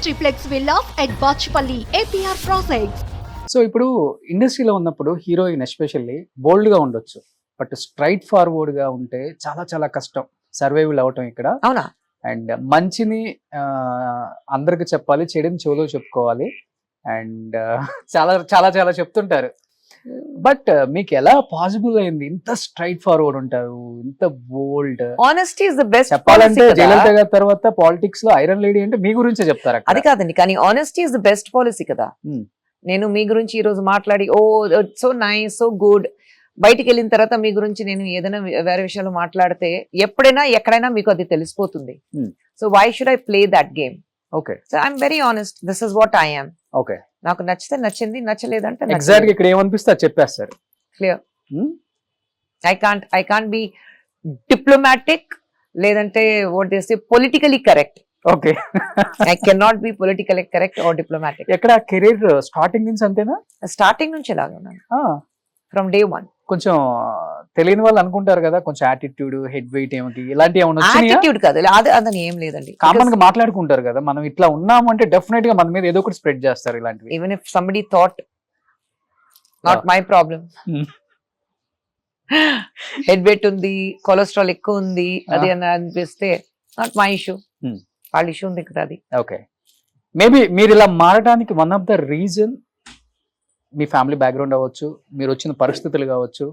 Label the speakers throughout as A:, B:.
A: triplex villas at Bachpalli, APR Projects.
B: So ఇప్పుడు ఇండస్ట్రీలో ఉన్నప్పుడు హీరోయిన్ ఎస్పెషల్లీ బోల్డ్ గా ఉండొచ్చు, బట్ స్ట్రైట్ ఫార్వర్డ్ గా ఉంటే చాలా చాలా కష్టం సర్వైవల్ అవటం ఇక్కడ.
C: అవునా?
B: అండ్ మంచిని అందరికి చెప్పాలి, చెడుని చెవులో చెప్పుకోవాలి. అండ్ చాలా చాలా చాలా చెప్తుంటారు. బట్ మీకు ఎలా పాసిబుల్ అయింది ఇంత స్ట్రైట్ ఫార్వర్డ్ ఉంటారు, ఇంత bold?
C: Honesty is the best.
B: చెప్పాలంటే జయలలిత గారి తర్వాత పాలిటిక్స్ లో ఐరన్ లేడీ అంటే మీ గురించే చెప్తారు.
C: అది కాదండి, కానీ honesty is the best policy కదా. నేను మీ గురించి ఈ రోజు మాట్లాడి ఓ సో నైస్ సో గుడ్, బయటికి వెళ్ళిన తర్వాత మీ గురించి నేను ఏదైనా వేరే విషయాలు మాట్లాడితే ఎప్పుడైనా ఎక్కడైనా మీకు అది తెలిసిపోతుంది. So why should I play that game?
B: Okay,
C: so I'm very honest, this is what I am.
B: Okay,
C: నాకు నచ్చితే నచ్చింది, నచ్చలేదంటే
B: ఎగ్జాక్ట్ గా ఇక్కడ ఏమనిపిస్తే అది చెప్పేస్తారు.
C: Clear. I can't be diplomatic, లేదంటే what they say politically correct.
B: Okay,
C: I can not be politically correct or diplomatic.
B: ఎక్కడ కెరీర్ స్టార్టింగ్ నుంచి అంతేనా?
C: స్టార్టింగ్ నుంచి ఇలాగే ఉన్నాను, ఫ్రమ్ డే వన్.
B: కొంచెం తెలియని వాళ్ళు అనుకుంటారు కదా, కొంచెం యాటిట్యూడ్, హెడ్ వెయిట్ ఏమిటి ఇలాంటి ఏమైనా
C: యాటిట్యూడ్ కాదు, అదని ఏం లేదండి.
B: కామన్ గా మాట్లాడుకుంటారు కదా, మనం ఇట్లా ఉన్నాము అంటే డెఫినెట్ గా మన మీద ఏదో ఒకటి స్ప్రెడ్ చేస్తారు ఇలాంటివి.
C: Even if somebody thought not my problem, head weight ఉంది, కొలెస్ట్రాల్ ఎక్కువ ఉంది అది అని అనిపిస్తే నాట్ మై ఇష్యూ, వాళ్ళ ఇష్యూ ఉంది కదా అది.
B: ఓకే, మేబీ మీరు ఇలా మారడానికి one of the reason me family background అవ్వచ్చు, మీరు వచ్చిన పరిస్థితులు కావచ్చు,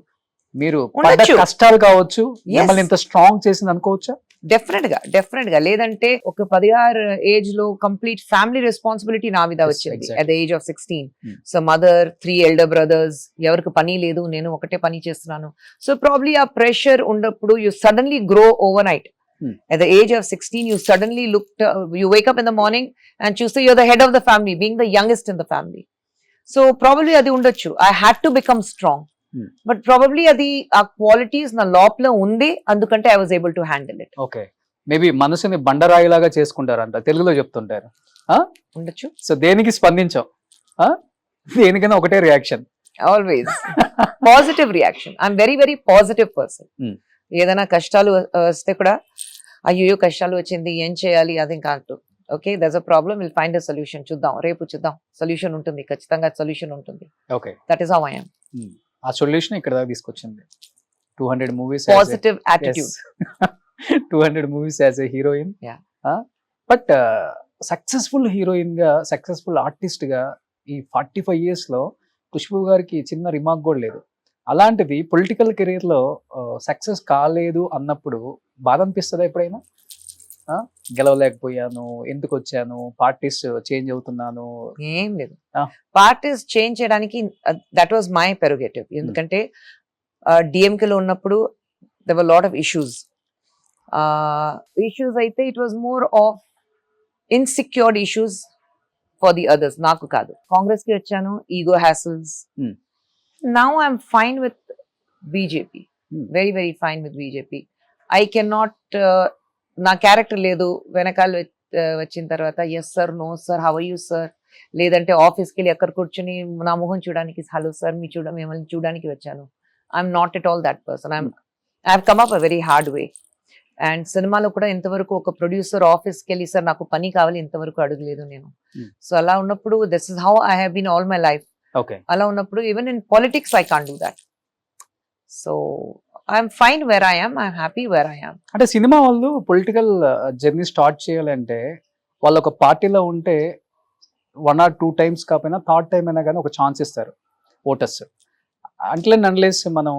B: మీరు పడ్డ కష్టాలు కావచ్చు, మిమ్మల్ని ఇంత స్ట్రాంగ్ చేసింది అనుకోవచ్చా?
C: డెఫినెట్ గా. లేదంటే ఒక 16 ఏజ్ లో కంప్లీట్ ఫ్యామిలీ రెస్పాన్సిబిలిటీ నా మీద వచ్చింది at the age of 16. So mother, 3 elder brothers, ఎవరికి పని లేదు, నేను ఒకటే పని చేస్తున్నాను. సో ప్రాబ్లీ ఆ ప్రెషర్ ఉన్నప్పుడు you suddenly grow over night. At the age of 16, you suddenly you wake up in the morning and choose to, you're the head of the family, being the youngest in the family. So probably adi undochu, I had to become strong. But probably adi a qualities na lopla undi, andukante I was able to handle it.
B: Okay, maybe మనసుని బండరాయిలాగా చేసుకుంటారంట, తెలుగులో చెప్తుంటారు.
C: ఉండొచ్చు.
B: So దేనికి స్పందించాం, దేనికైనా ఒకటే reaction.
C: Always positive reaction. I'm very very positive person. ఏదైనా కష్టాలు వస్తే కూడా అయ్యో కష్టాలు వచ్చింది ఏం చేయాలి అది కాదు. Okay, that's a problem, will find a solution. చూద్దాం, రేపు చూద్దాం, సొల్యూషన్ ఉంటుంది, ఖచ్చితంగా సొల్యూషన్ ఉంటుంది.
B: Okay,
C: that is how I am.
B: ఆ సొల్యూషన్ ఇక్కడ దాకా తీసుకొచ్చింది. 200 movies,
C: positive attitude.
B: 200 movies as a heroine. But successful heroine గా, సక్సెస్ఫుల్ ఆర్టిస్ట్ గా ఈ 45 years లో ఖుష్బూ గారికి చిన్న రిమార్క్ కూడా లేదు. అలాంటిది పొలిటికల్ కెరీర్ లో సక్సెస్ కాలేదు అన్నప్పుడు బాధ అనిపిస్తుందా ఎప్పుడైనా? గెలవలేకపోయాను, ఎందుకు వచ్చాను, పార్టీస్ చేంజ్ అవుతున్నాను?
C: ఏం లేదు, పార్టీస్ చేంజ్ చేయడానికి దట్ వాజ్ మై పెరోగేటివ్. ఎందుకంటే డిఎంకే లో ఉన్నప్పుడు there were lot of issues అయితే it was more of insecured issues for the others, నాకు కాదు. కాంగ్రెస్ కి వచ్చాను, ego hassles. Now I'm fine with BJP, very very fine with BJP. I cannot నా character లేదు, వెనకాల వచ్చిన తర్వాత yes sir, no sir, how are you sir, లేదంటే ఆఫీస్కి వెళ్ళి ఎక్కడ కూర్చొని నా మొహం చూడడానికి హలో సార్ మీ మిమ్మల్ని చూడడానికి వచ్చాను. I'm not at all that person. I have come up a very hard way. And సినిమాలో కూడా ఇంతవరకు ఒక ప్రొడ్యూసర్ ఆఫీస్కి వెళ్ళి సార్ నాకు పని కావాలి ఇంతవరకు అడగలేదు నేను. సో అలా ఉన్నప్పుడు this is how I have been all my life. అలా ఉన్నప్పుడు even in politics I can't do that. So I'm fine where I am, I'm happy where I am.
B: అంటే సినిమా వాళ్ళు పొలిటికల్ జర్నీ స్టార్ట్ చేయాలంటే వాళ్ళు ఒక పార్టీలో ఉంటే 1 or 2 times కాకపోయినా థర్డ్ టైం అయినా కానీ ఒక ఛాన్స్ ఇస్తారు ఓటర్స్. అన్లెస్ మనం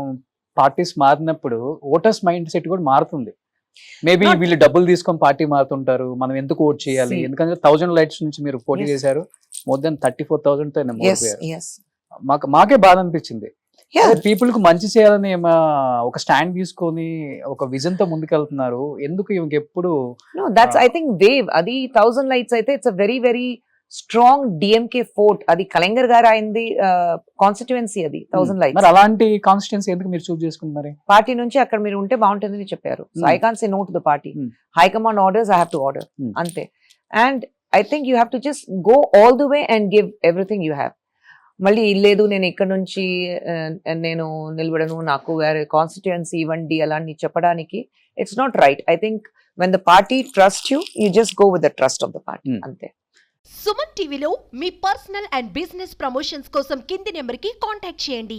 B: పార్టీస్ మారినప్పుడు ఓటర్స్ మైండ్ సెట్ కూడా మారుతుంది. మేబీ వీళ్ళు డబ్బులు తీసుకొని పార్టీ మారుతుంటారు, మనం ఎందుకు ఓట్ చేయాలి, ఎందుకంటే 1000 lights నుంచి మీరు పోటీ చేశారు, మోర్ దెన్ 34,000 తో మాకే బాధ అనిపించింది. పీపుల్ కు మంచి చేయాలని ఒక స్టాండ్ తీసుకొని ఒక విజన్ తో ముందుకెళ్తున్నారు, ఎందుకు ఇంకెప్పుడు?
C: ఐ థింక్ వేవ్ అది 1000 lights అయితే it's a very very strong DMK fort. అది కలెంగర్ గారు అయింది కాన్స్టిట్యుయెన్సీ, అది 1000 lights.
B: మరి అలాంటి కాన్స్టిట్యుయెన్సీ ఎందుకు మీరు చూస్ చేసుకున్నారు?
C: పార్టీ నుంచి అక్కడ మీరు ఉంటే బాగుంటుందని చెప్పారు. So I can't say no to the party. High command orders, I have to order, అంతే. And I think you have to just go all the way and give everything you have. మళ్ళీ లేదు నేను ఇక్కడ నుంచి నేను నిలబడను, నాకు వేరే కాన్స్టిట్యుయెన్సీ ఇవ్వండి అలాంటి చెప్పడానికి it's not right. I think when the party trusts you, you just go with the trust of the party. అంతే.
A: సుమన్ టీవీలో మీ పర్సనల్ అండ్ బిజినెస్ ప్రమోషన్స్ కోసం కింది నెంబర్కి కాంటాక్ట్ చేయండి.